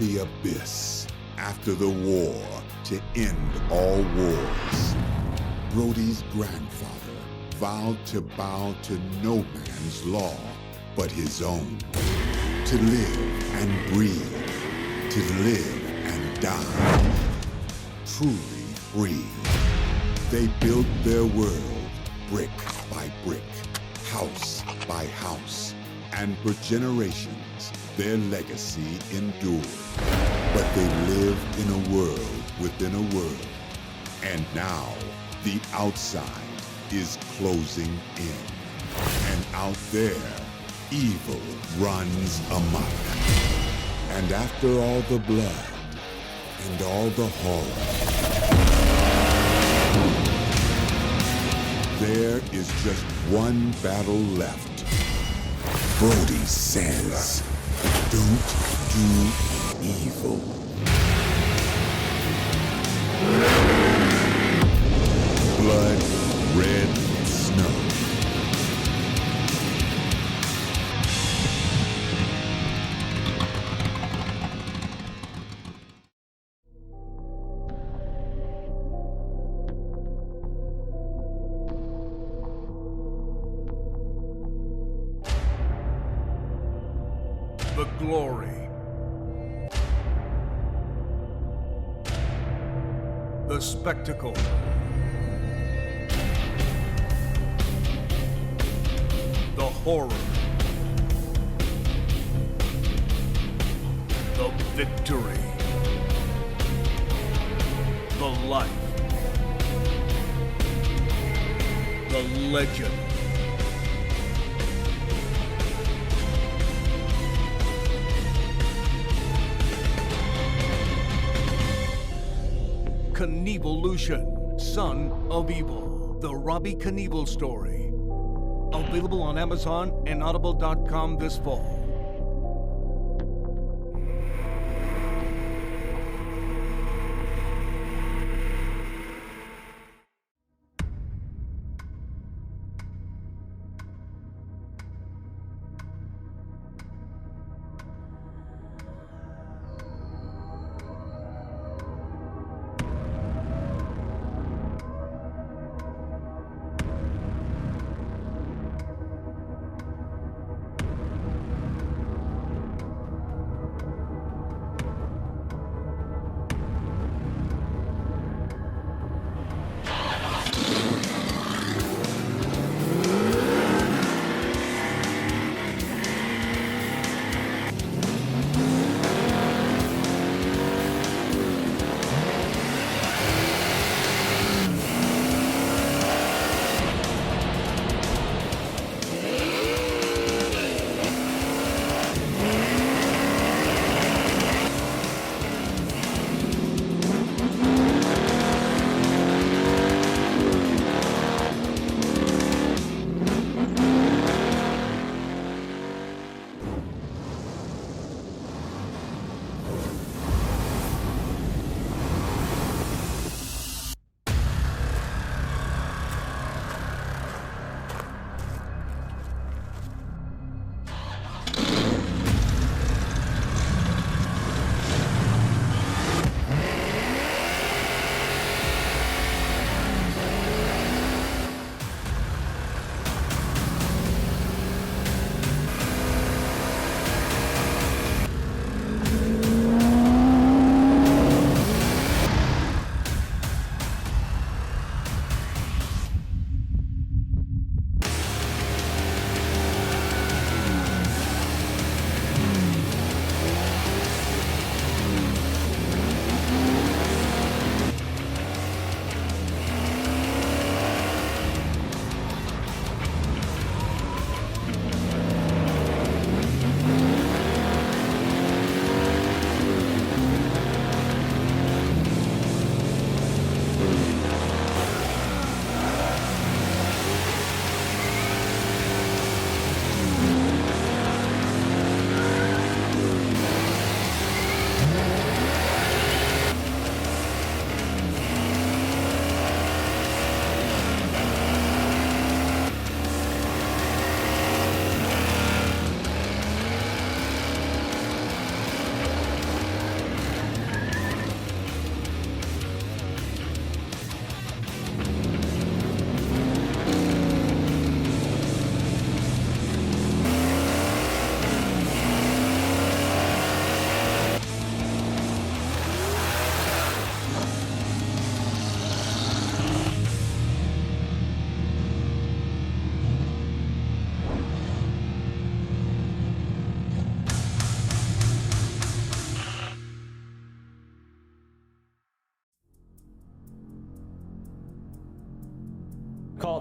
the abyss, after the war to end all wars, Brody's grandfather vowed to bow to no man's law but his own. To live and breathe, to live and die, truly free. They built their world brick by brick, house by house, and for generations their legacy endured. But they lived in a world within a world, and now the outside is closing in. And out there, evil runs amok. And after all the blood and all the horror, there is just one battle left. Brody says, don't do evil. Blood red snow. The glory, the spectacle, the horror, the victory, the life, the legend. Knievelution, Son of Evil, the Robbie Knievel story. Available on Amazon and Audible.com this fall.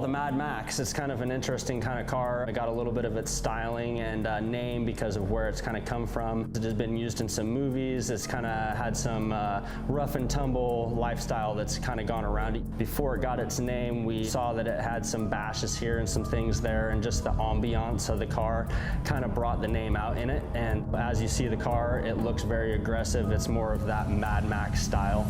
the MADD MAXX. It's kind of an interesting kind of car. It got a little bit of its styling and name because of where it's kind of come from. It has been used in some movies. It's kind of had some rough and tumble lifestyle that's kind of gone around it. Before it got its name, we saw that it had some bashes here and some things there, and just the ambiance of the car kind of brought the name out in it. And as you see the car, it looks very aggressive. It's more of that MADD MAXX style.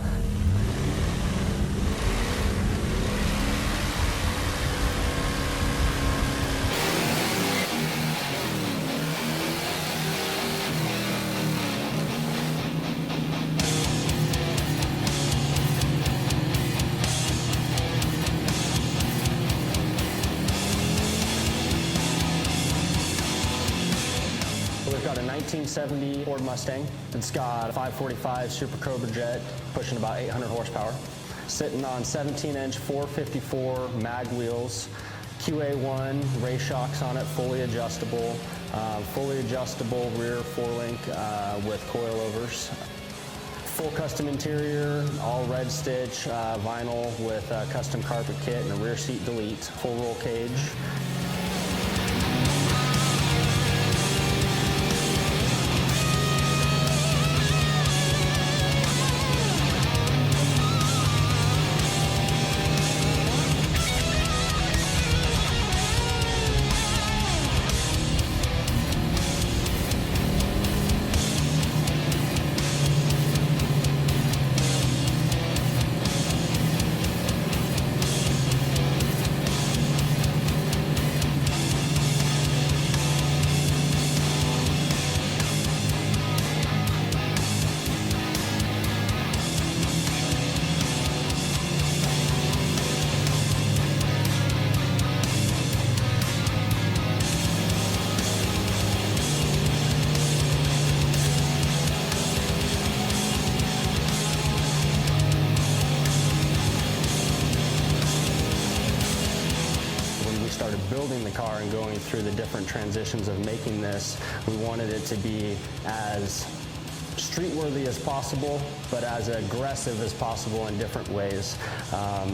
We've got a 1970 Ford Mustang. It's got a 545 Super Cobra jet, pushing about 800 horsepower. Sitting on 17-inch 454 mag wheels, QA1 race shocks on it, fully adjustable rear four-link with coilovers. Full custom interior, all red stitch, vinyl with a custom carpet kit and a rear seat delete, full roll cage. Building the car and going through the different transitions of making this, we wanted it to be as street-worthy as possible, but as aggressive as possible in different ways.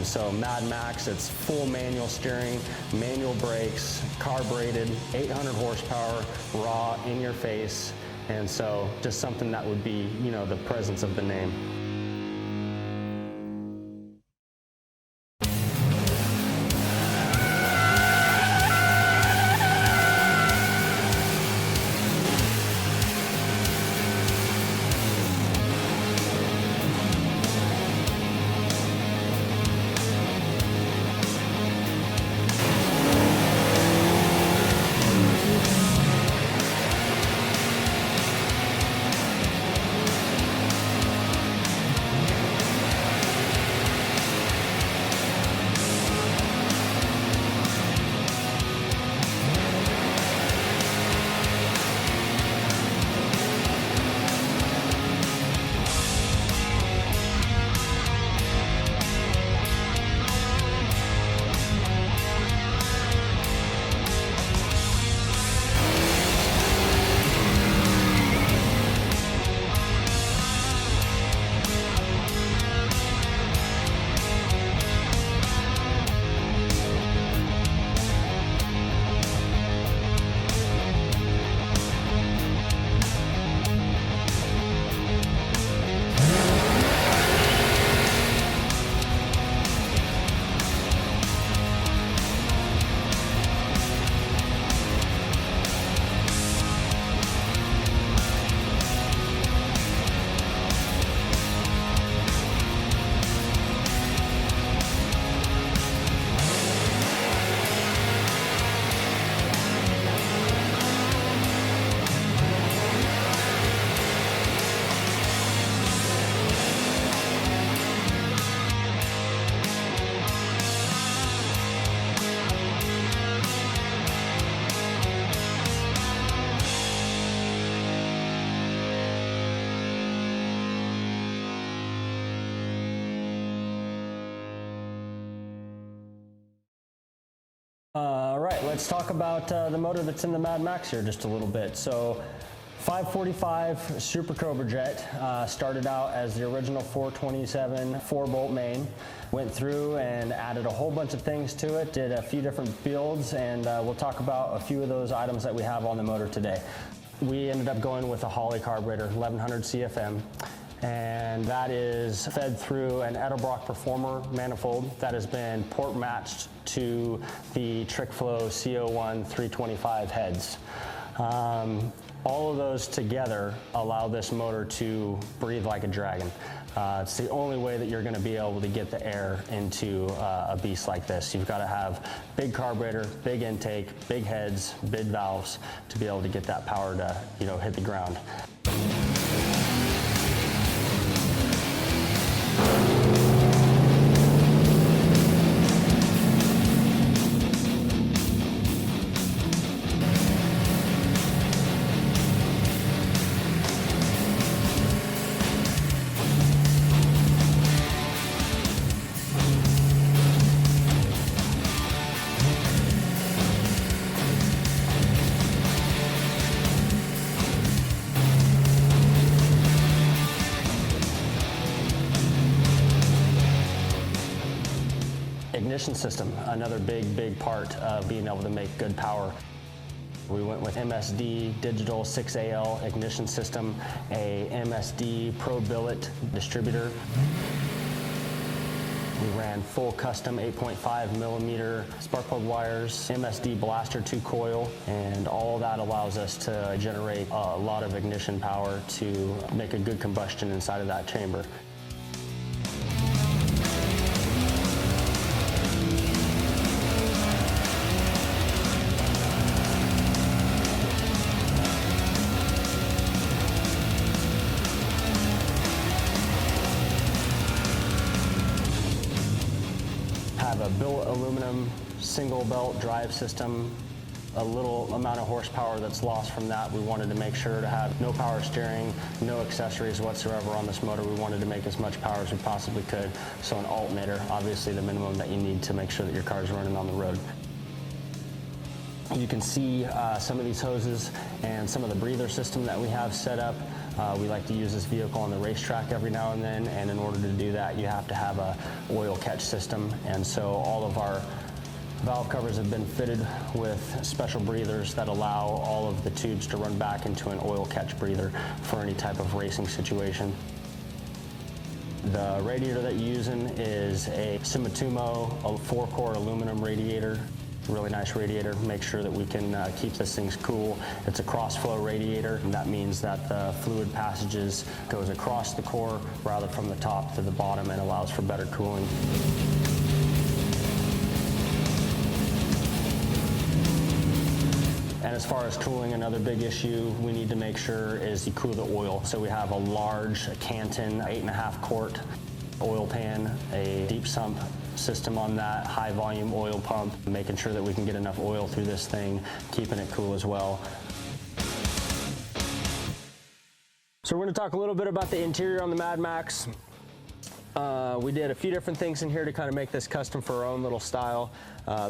So MADD MAXX, it's full manual steering, manual brakes, carbureted, 800 horsepower, raw, in your face, and so just something that would be, you know, the presence of the name. All right, let's talk about the motor that's in the MADD MAXX here just a little bit. So 545 Super Cobra Jet started out as the original 427 4-bolt main. Went through and added a whole bunch of things to it, did a few different builds, and we'll talk about a few of those items that we have on the motor today. We ended up going with a Holley carburetor, 1100 CFM, and that is fed through an Edelbrock Performer manifold that has been port matched to the Trickflow CO1 325 heads. All of those together allow this motor to breathe like a dragon. It's the only way that you're going to be able to get the air into a beast like this. You've got to have big carburetor, big intake, big heads, big valves to be able to get that power to, hit the ground. Ignition system, another big part of being able to make good power. We went with MSD Digital 6AL ignition system, a MSD Pro Billet distributor. We ran full custom 8.5 millimeter spark plug wires, MSD Blaster 2 coil, and all that allows us to generate a lot of ignition power to make a good combustion inside of that chamber. Have a billet aluminum single belt drive system, a little amount of horsepower that's lost from that. We wanted to make sure to have no power steering, no accessories whatsoever on this motor. We wanted to make as much power as we possibly could. So an alternator, obviously the minimum that you need to make sure that your car is running on the road. You can see some of these hoses and some of the breather system that we have set up. We like to use this vehicle on the racetrack every now and then, and in order to do that you have to have a oil catch system, and so all of our valve covers have been fitted with special breathers that allow all of the tubes to run back into an oil catch breather for any type of racing situation. The radiator that you're using is a Sumitomo, a 4-core aluminum radiator. Really nice radiator. Make sure that we can keep this thing cool. It's a cross-flow radiator, and that means that the fluid passages goes across the core rather from the top to the bottom, and allows for better cooling. And as far as cooling, another big issue we need to make sure is you cool the oil. So we have a large Kaptain 8.5 quart oil pan, a deep sump system on that, high volume oil pump, making sure that we can get enough oil through this thing, keeping it cool as well. So we're going to talk a little bit about the interior on the MADD MAXX. We did a few different things in here to kind of make this custom for our own little style.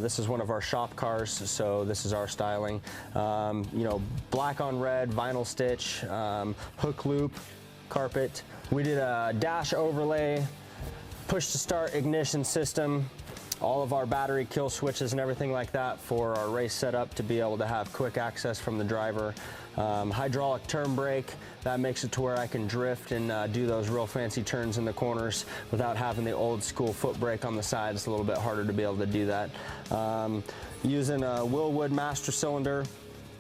This is one of our shop cars, so this is our styling. Black on red, vinyl stitch, hook loop, carpet. We did a dash overlay, push to start ignition system, all of our battery kill switches and everything like that for our race setup to be able to have quick access from the driver. Hydraulic turn brake, that makes it to where I can drift and do those real fancy turns in the corners without having the old school foot brake on the side. It's a little bit harder to be able to do that. Using a Wilwood master cylinder,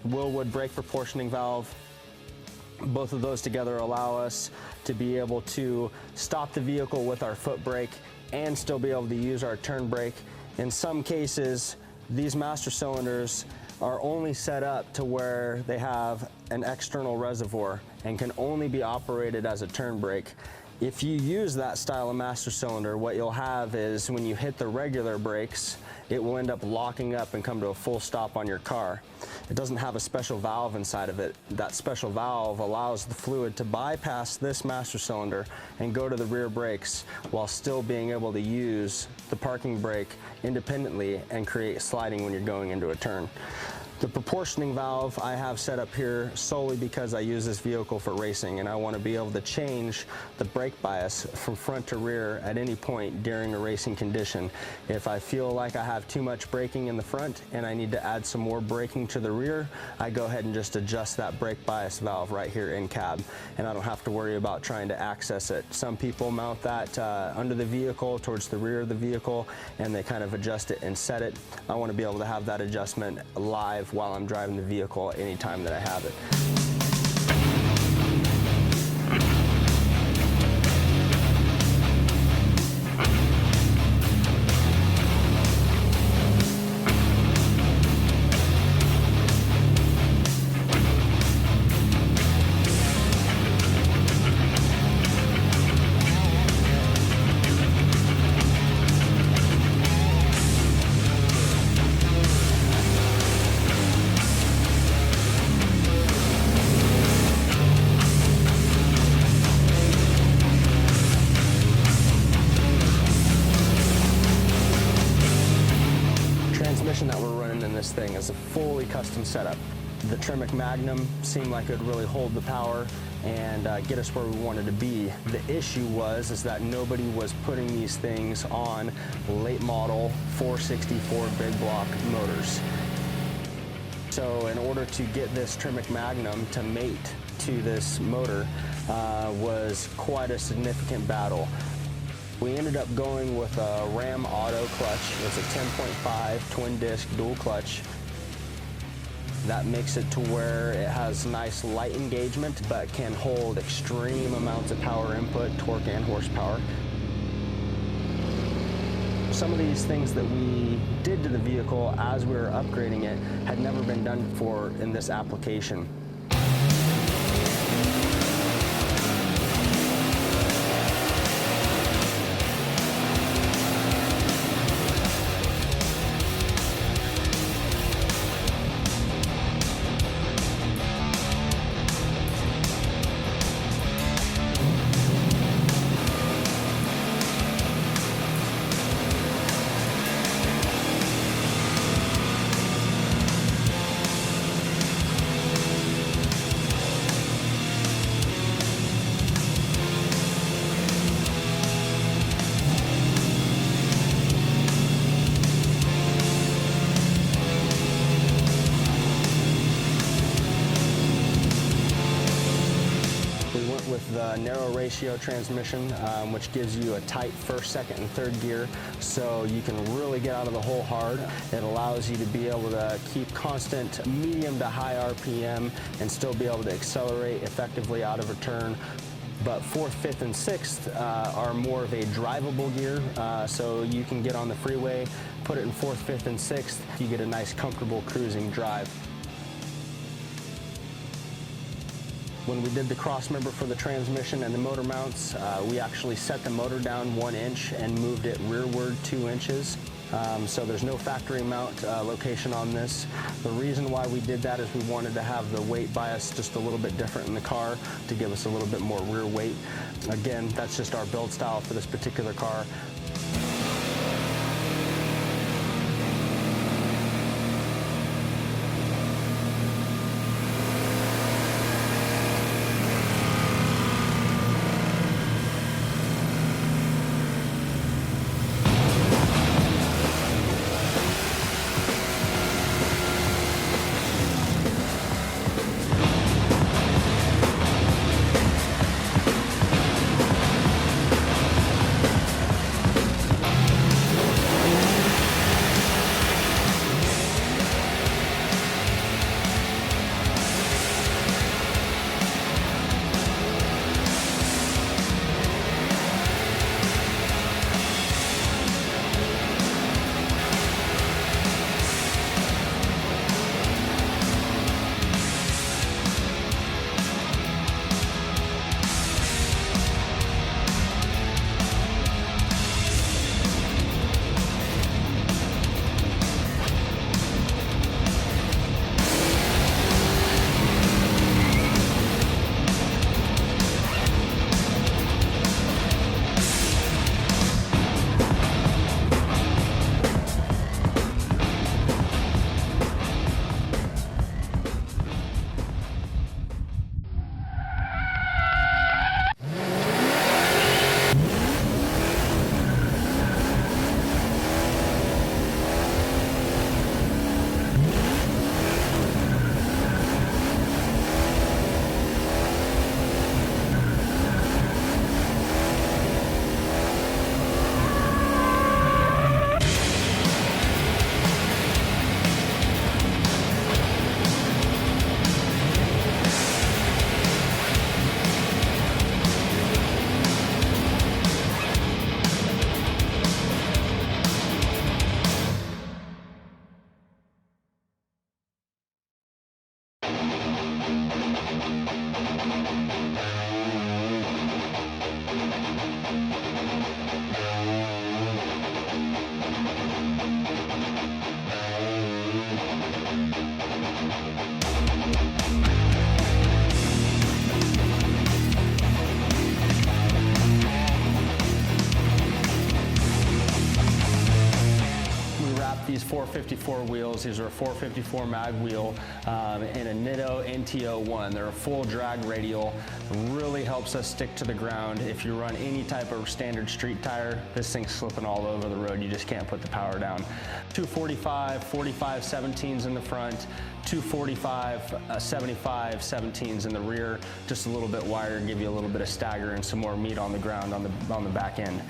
Wilwood brake proportioning valve. Both of those together allow us to be able to stop the vehicle with our foot brake and still be able to use our turn brake. In some cases, these master cylinders are only set up to where they have an external reservoir and can only be operated as a turn brake. If you use that style of master cylinder, what you'll have is when you hit the regular brakes, it will end up locking up and come to a full stop on your car. It doesn't have a special valve inside of it. That special valve allows the fluid to bypass this master cylinder and go to the rear brakes while still being able to use the parking brake independently and create sliding when you're going into a turn. The proportioning valve I have set up here solely because I use this vehicle for racing, and I want to be able to change the brake bias from front to rear at any point during a racing condition. If I feel like I have too much braking in the front and I need to add some more braking to the rear, I go ahead and just adjust that brake bias valve right here in cab, and I don't have to worry about trying to access it. Some people mount that under the vehicle towards the rear of the vehicle, and they kind of adjust it and set it. I want to be able to have that adjustment live while I'm driving the vehicle anytime that I have it. That we're running in this thing is a fully custom setup. The Trickflow Magnum seemed like it would really hold the power and get us where we wanted to be. The issue is that nobody was putting these things on late model 464 big block motors. So in order to get this Trickflow Magnum to mate to this motor was quite a significant battle. We ended up going with a Ram Auto clutch. It's a 10.5 twin disc dual clutch. That makes it to where it has nice light engagement, but can hold extreme amounts of power input, torque and horsepower. Some of these things that we did to the vehicle as we were upgrading it had never been done before in this application. The narrow ratio transmission, which gives you a tight first, second, and third gear, so you can really get out of the hole hard. It allows you to be able to keep constant medium to high RPM and still be able to accelerate effectively out of a turn. But 4th, 5th, and 6th are more of a drivable gear, so you can get on the freeway, put it in 4th, 5th, and 6th, you get a nice comfortable cruising drive. When we did the cross member for the transmission and the motor mounts, we actually set the motor down 1 inch and moved it rearward 2 inches. So there's no factory mount location on this. The reason why we did that is we wanted to have the weight bias just a little bit different in the car to give us a little bit more rear weight. Again, that's just our build style for this particular car. 4x4 wheels. These are a 454 mag wheel and a Nitto NTO1. They're a full drag radial. Really helps us stick to the ground. If you run any type of standard street tire, this thing's slipping all over the road. You just can't put the power down. 245, 45 17s in the front, 245, 75 17s in the rear, just a little bit wider, give you a little bit of stagger and some more meat on the ground on the back end.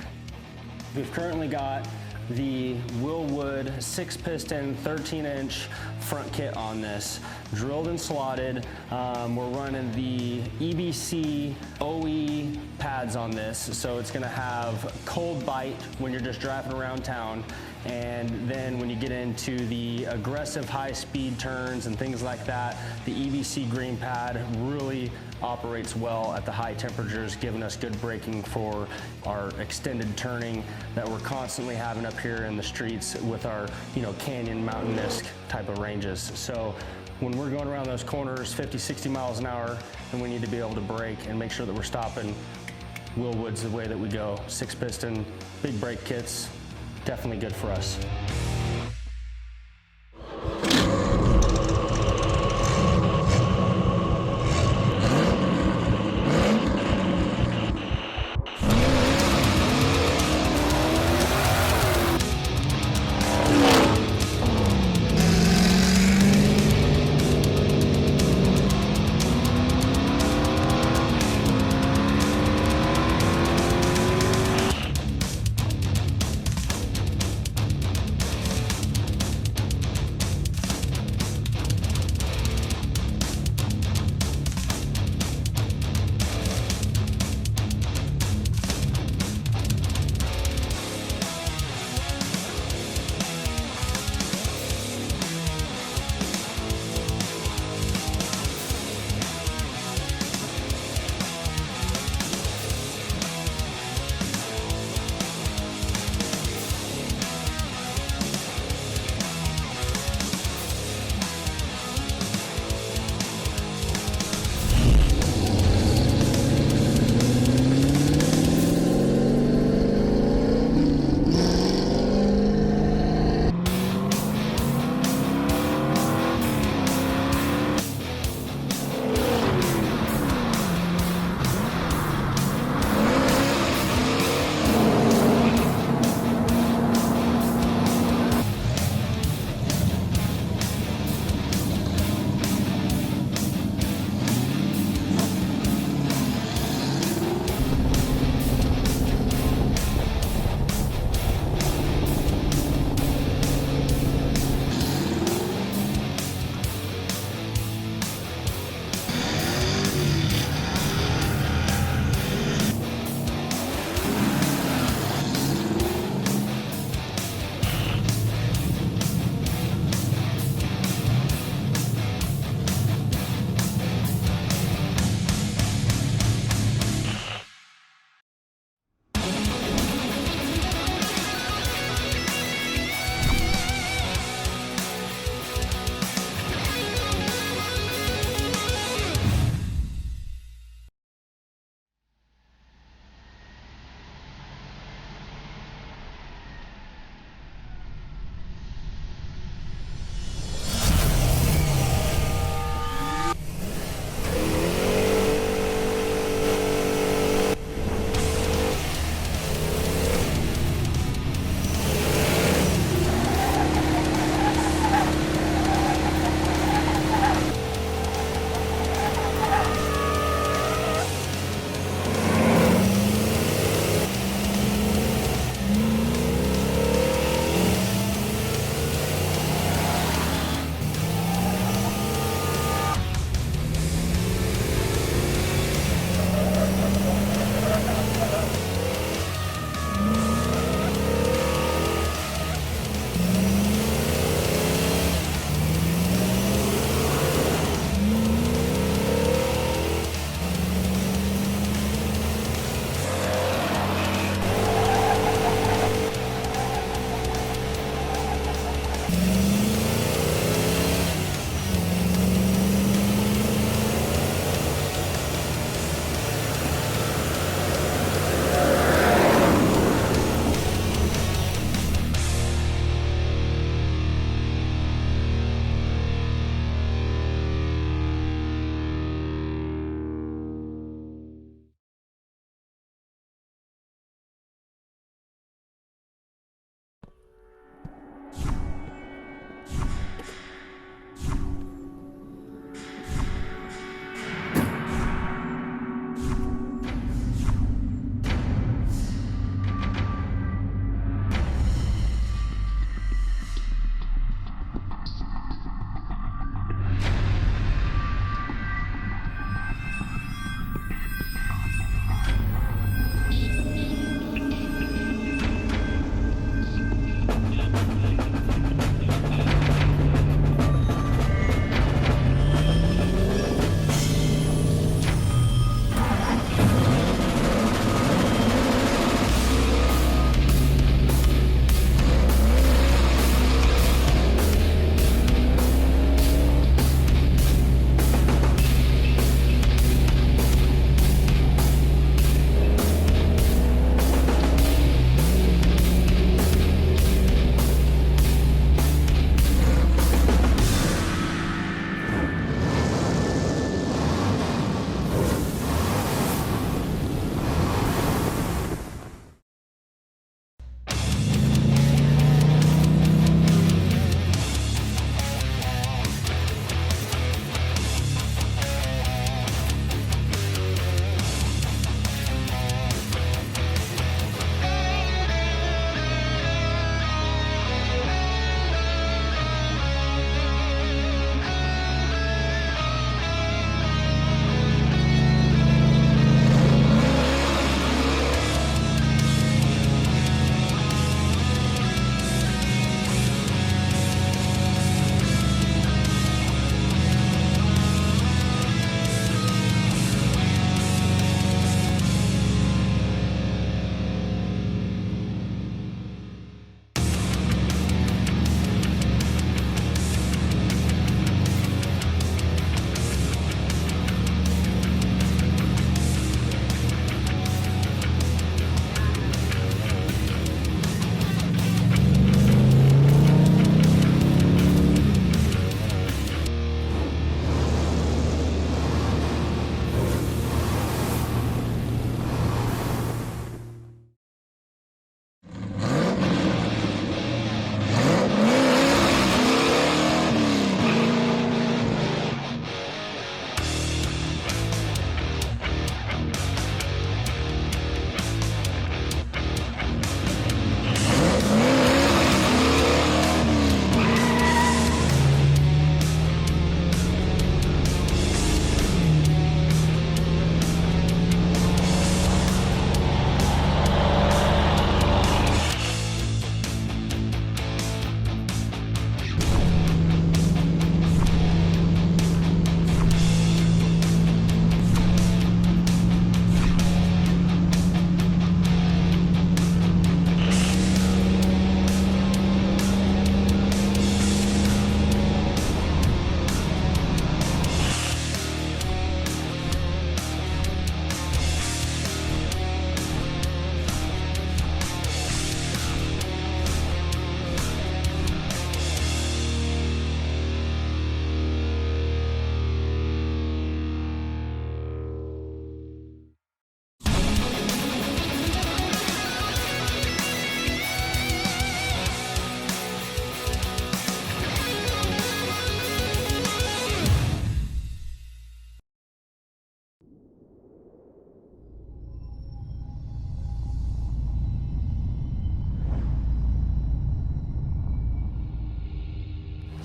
We've currently got the Willwood 6-piston 13-inch front kit on this, drilled and slotted. We're running the EBC OE pads on this, so it's gonna have cold bite when you're just driving around town, and then when you get into the aggressive high-speed turns and things like that, the EBC green pad really operates well at the high temperatures, giving us good braking for our extended turning that we're constantly having up here in the streets with our, canyon mountainous type of ranges. So when we're going around those corners 50, 60 miles an hour, and we need to be able to brake and make sure that we're stopping, Willwood's the way that we go. 6-piston, big brake kits, definitely good for us.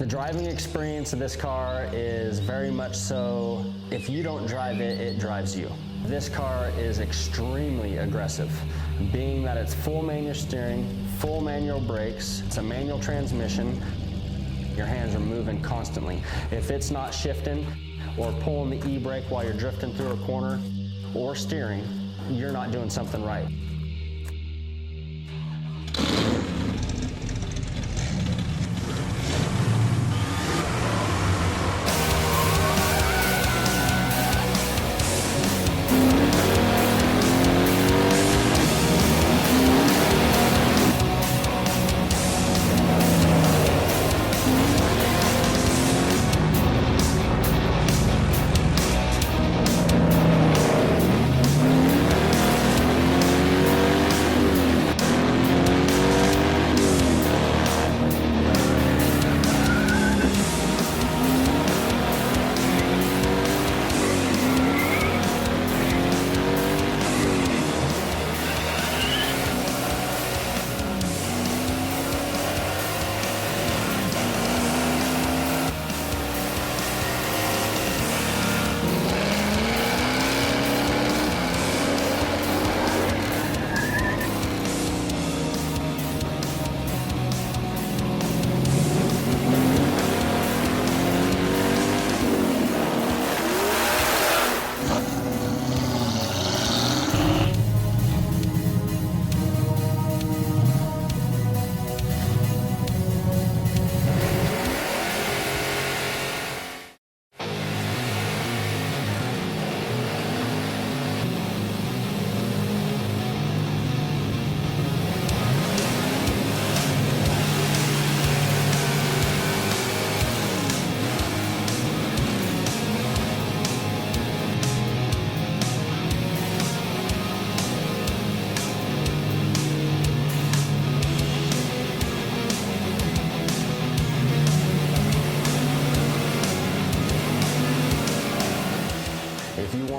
The driving experience of this car is very much so, if you don't drive it, it drives you. This car is extremely aggressive, being that it's full manual steering, full manual brakes, it's a manual transmission. Your hands are moving constantly. If it's not shifting or pulling the e-brake while you're drifting through a corner or steering, you're not doing something right.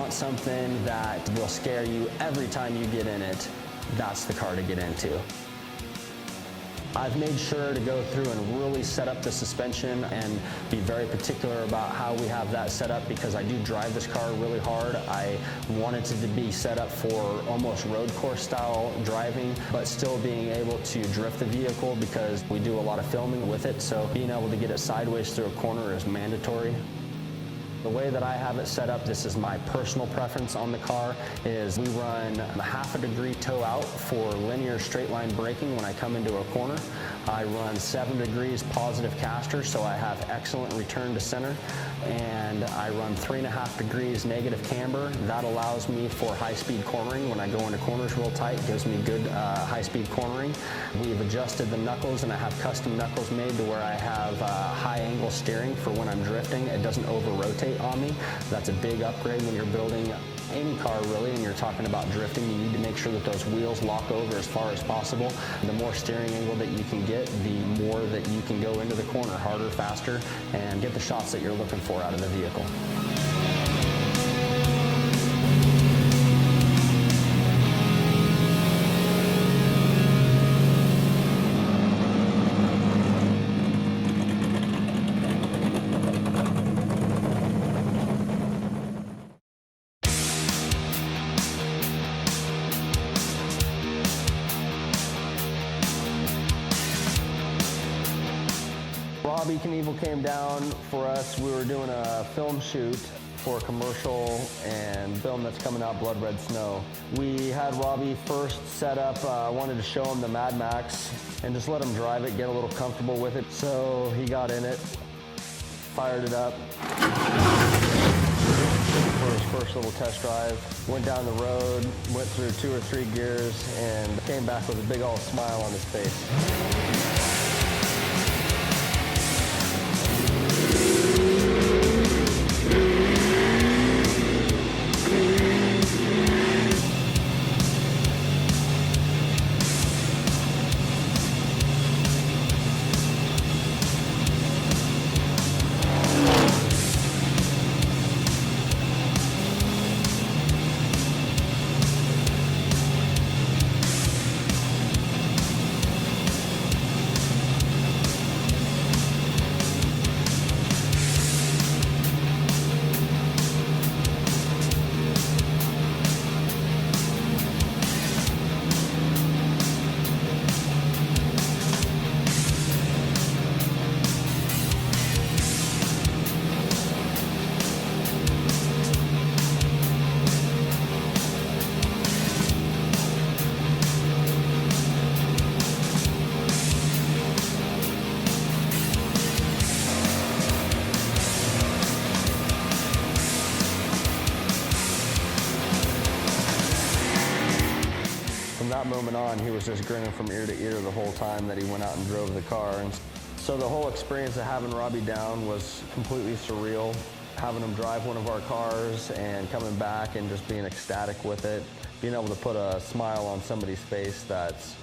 Something that will scare you every time you get in it, that's the car to get into. I've made sure to go through and really set up the suspension and be very particular about how we have that set up, because I do drive this car really hard. I wanted it to be set up for almost road course style driving, but still being able to drift the vehicle because we do a lot of filming with it, so being able to get it sideways through a corner is mandatory. The way that I have it set up, this is my personal preference on the car, is we run a half a degree toe out for linear straight line braking when I come into a corner. I run 7 degrees positive caster, so I have excellent return to center. And I run 3.5 degrees negative camber. That allows me for high-speed cornering. When I go into corners real tight, it gives me good high-speed cornering. We've adjusted the knuckles, and I have custom knuckles made to where I have high-angle steering for when I'm drifting. It doesn't over-rotate on me. That's a big upgrade when you're building any car really, and you're talking about drifting. You need to make sure that those wheels lock over as far as possible. The more steering angle that you can get, the more that you can go into the corner harder, faster, and get the shots that you're looking for out of the vehicle. Robbie Knievel came down for us. We were doing a film shoot for a commercial and film that's coming out, Blood Red Snow. We had Robbie first set up, wanted to show him the MADD MAXX and just let him drive it, get a little comfortable with it. So he got in it, fired it up for his first little test drive, went down the road, went through 2 or 3 gears, and came back with a big old smile on his face. that moment on, he was just grinning from ear to ear the whole time that he went out and drove the car. And so the whole experience of having Robbie down was completely surreal. Having him drive one of our cars and coming back and just being ecstatic with it, being able to put a smile on somebody's face that's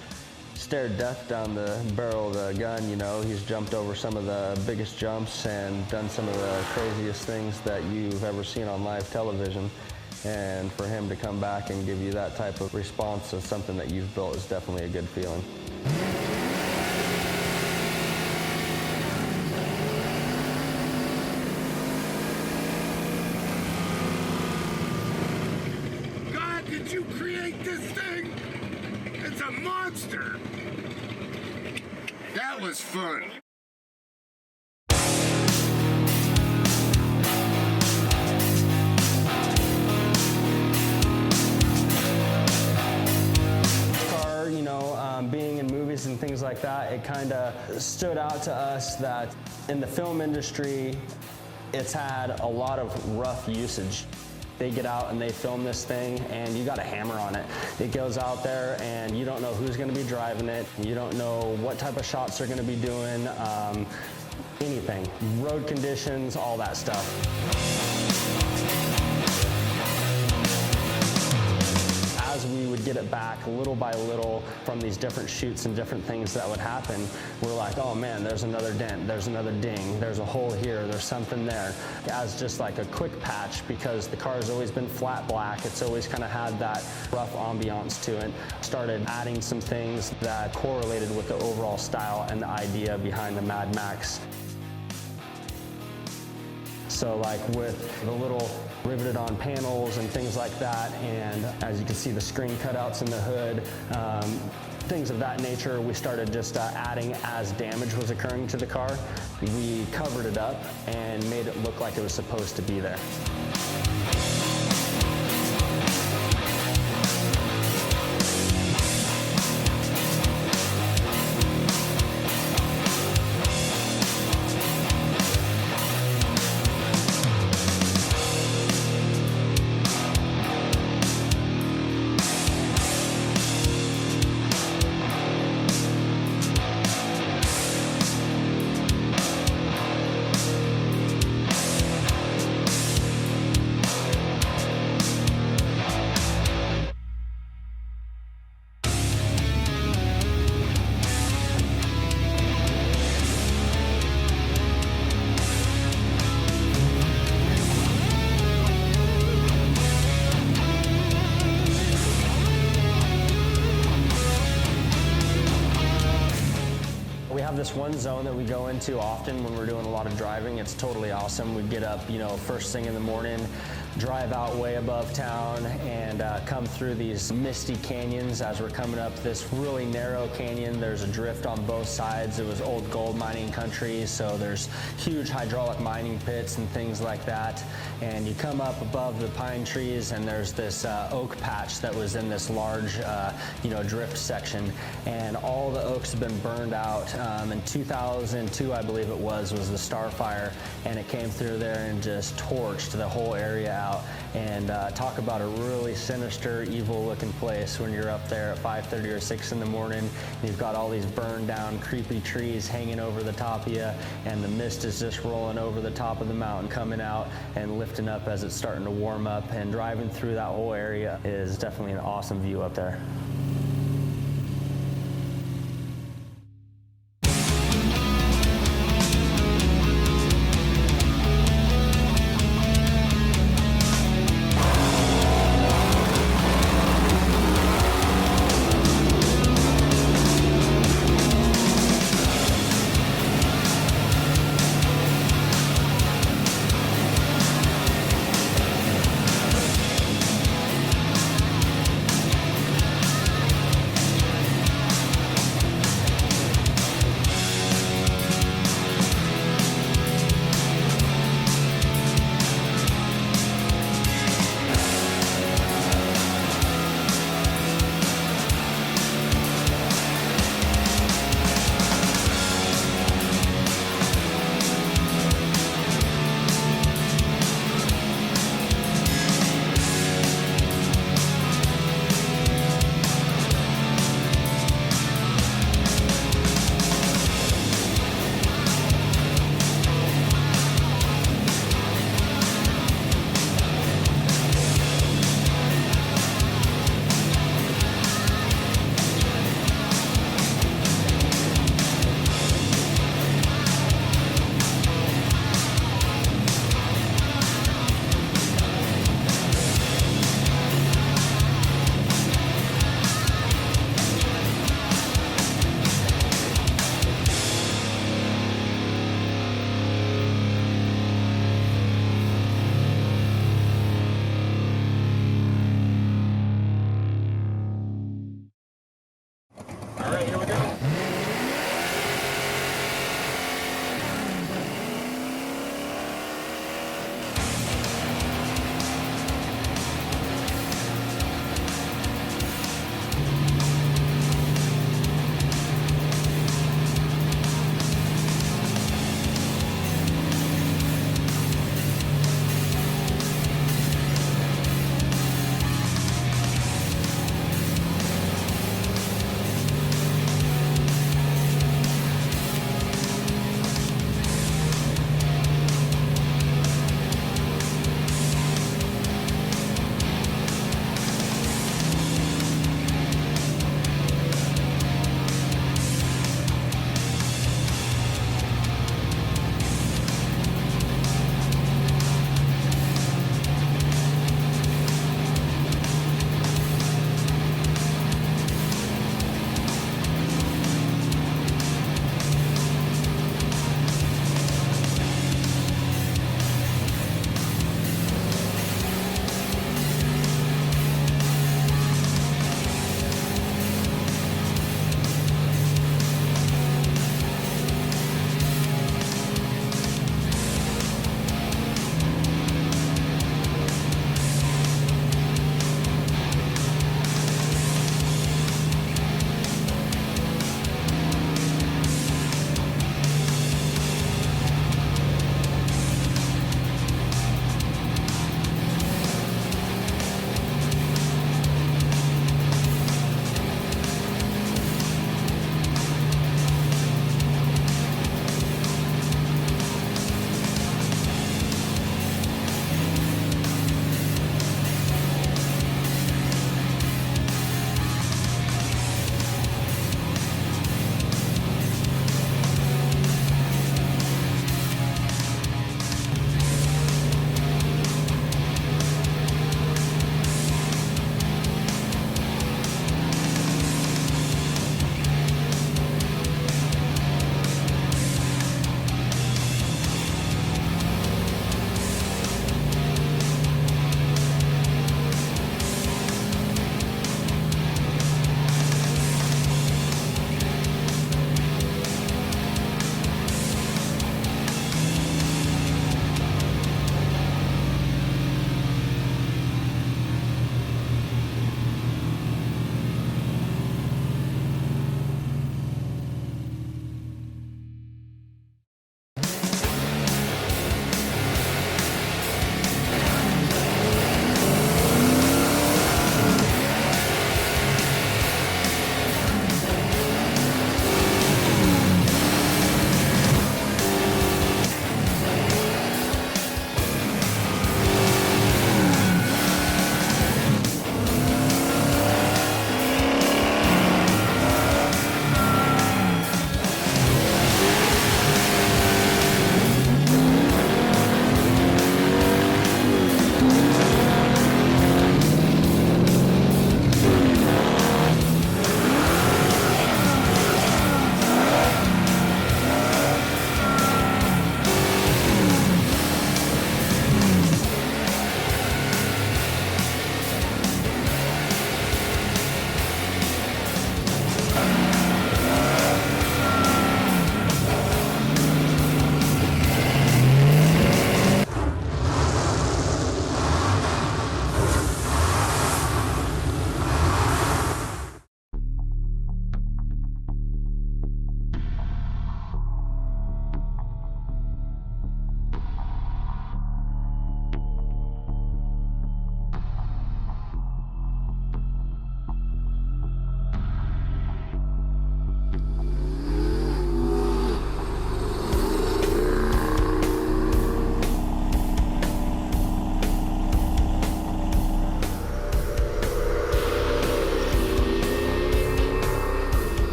stared death down the barrel of the gun. You know, he's jumped over some of the biggest jumps and done some of the craziest things that you've ever seen on live television. And for him to come back and give you that type of response to something that you've built is definitely a good feeling. God, did you create this thing? It's a monster! That was fun. Being in movies and things like that, it kind of stood out to us that in the film industry, it's had a lot of rough usage. They get out and they film this thing and you got a hammer on it. It goes out there and you don't know who's going to be driving it. You don't know what type of shots they're going to be doing, anything. Road conditions, all that stuff. As we would get it back little by little from these different shoots and different things that would happen, we're like, oh man, there's another dent, there's another ding, there's a hole here, there's something there. As just like a quick patch, because the car's always been flat black, it's always kind of had that rough ambiance to it. Started adding some things that correlated with the overall style and the idea behind the MADD MAXX. So like with the little riveted on panels and things like that, and as you can see the screen cutouts in the hood, things of that nature, we started just adding as damage was occurring to the car. We covered it up and made it look like it was supposed to be there. This one zone that we go into often when we're doing a lot of driving. It's totally awesome. We get up, first thing in the morning, drive out way above town and come through these misty canyons as we're coming up this really narrow canyon. There's a drift on both sides. It was old gold mining country, so there's huge hydraulic mining pits and things like that. And you come up above the pine trees and there's this oak patch that was in this large, drift section. And all the oaks have been burned out. In 2002, I believe it was the Star Fire, and it came through there and just torched the whole area out. And talk about a really sinister, evil-looking place when you're up there at 5:30 or 6 in the morning. You've got all these burned down, creepy trees hanging over the top of you, and the mist is just rolling over the top of the mountain, coming out and lifting up as it's starting to warm up. And driving through that whole area is definitely an awesome view up there.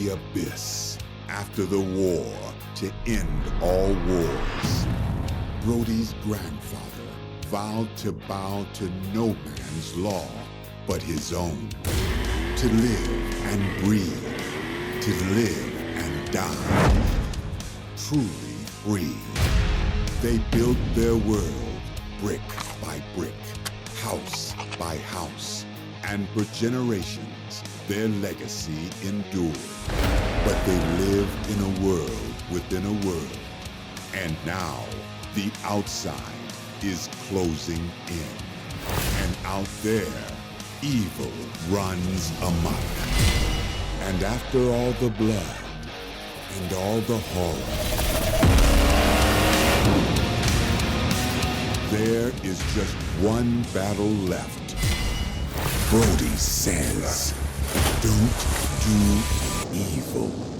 the abyss after the war to end all wars. Brody's grandfather vowed to bow to no man's law but his own. To live and breathe, to live and die. Truly free. They built their world brick by brick, house by house, and for generations their legacy endured. But they lived in a world within a world, and now the outside is closing in. And out there, evil runs amok. And after all the blood and all the horror, there is just one battle left. Brody says, don't do evil.